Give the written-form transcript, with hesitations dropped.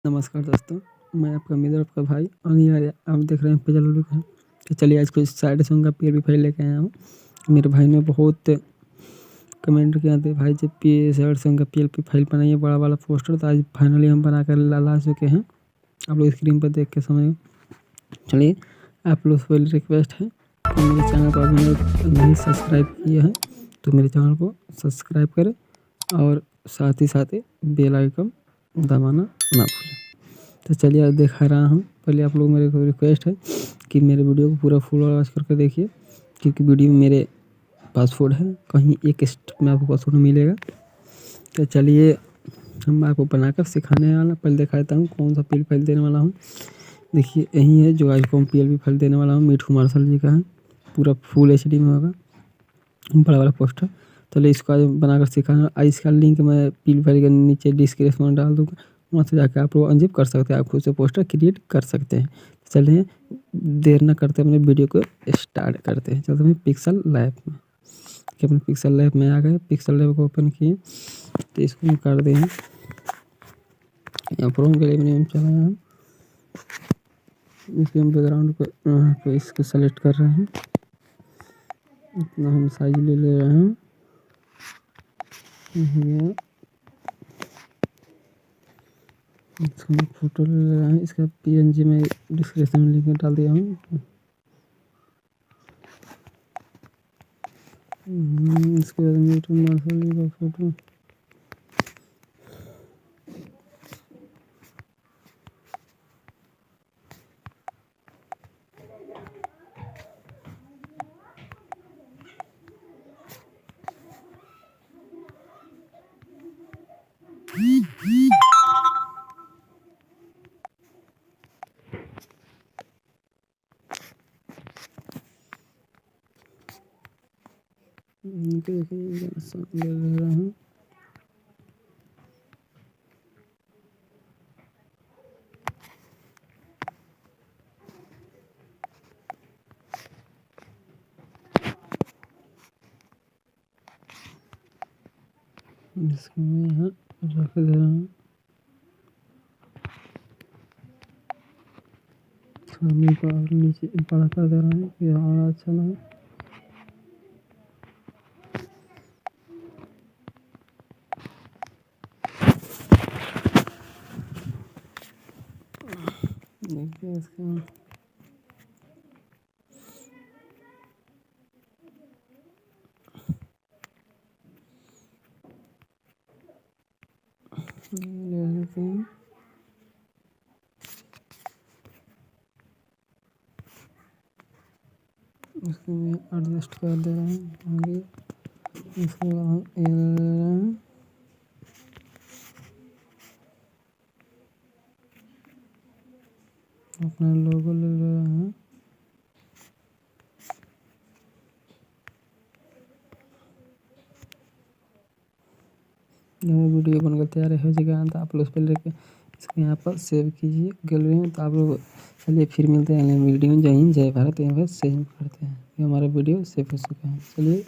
नमस्कार दोस्तों, मैं आपका मित्र आपका भाई अनिल। आप देख रहे हैं पेजल लुक है। तो चलिए आज कुछ सैड सॉन्ग का पी फाइल लेके आया हूँ। मेरे भाई ने बहुत कमेंट किया थे, भाई जब सैड सॉन्ग का पी फाइल बनाइए बड़ा वाला पोस्टर। तो आज फाइनली हम बना कर ला चुके हैं। आप लोग स्क्रीन पर देख के समझ। चलिए आप लोग से पहले रिक्वेस्ट है कि मेरे चैनल को अभी नहीं सब्सक्राइब किया है तो मेरे चैनल को सब्सक्राइब करें और साथ ही बेल आइकन दबाना ना भूलें। तो चलिए आज दिखा रहा हूँ। पहले आप लोग मेरे को रिक्वेस्ट है कि मेरे वीडियो को पूरा फुल वॉच करके देखिए, क्योंकि वीडियो में मेरे पासवर्ड है, कहीं एक स्टेप में आपको पासवर्ड मिलेगा। तो चलिए हम आपको बनाकर सिखाने वाला पहले दिखा देता हूँ कौन सा पी फाइल देने वाला हूँ। देखिए यही है जो आज को पी फाइल देने वाला हूँ। मिठू मार्शल जी का है, पूरा फुल HD में होगा, बड़ा वाला पोस्टर। चलिए इसको आज बनाकर सिखाना। इसका लिंक मैं पी फाइल के नीचे डिस्क्रिप्शन में डाल दूँगा, वहाँ से जाकर आप लोग अनजिप कर सकते हैं, आप खुद से पोस्टर क्रिएट कर सकते हैं। चलिए देर न करते अपने वीडियो को स्टार्ट करते हैं। चलते हैं पिक्सल लैब में, कि अपने पिक्सल लैब में आ गए। पिक्सल लैब को ओपन किए तो इसको हम कर दें यहाँ फ्रॉम गैलरी में चला है। इसके हम बैकग्राउंड को इसको सेलेक्ट कर रहे हैं, इतना हम साइज ले रहे हैं। ये इसको फोटो ले रहे हैं, इसका PNG में डिस्क्रिप्शन में लिंक डाल दिया हूँ। इसके बाद मिठू मार्शल जी का फोटो, ले रहे हैं। इसको मैं यहाँ रख दे रहा हूँ। स्वामी को और नीचे बड़ा कर दे रहा हूँ कि और अच्छा लगे। देखिए इसका ले लेते हैं। इसको मैं एडजस्ट कर दे रहा हूँ आगे। इसको हम ले रहे हैं, अपना लोगो ले रहे हैं। यहाँ वीडियो बनकर तैयार हो जाएगा तो आप लोग पहले इसको यहाँ पर सेव कीजिए गैलरी में। तो आप लोग चलिए फिर मिलते हैं अगले वीडियो में। जय हिंद जय भारत। यहाँ पर सेव करते हैं कि हमारा वीडियो सेव हो चुका है। चलिए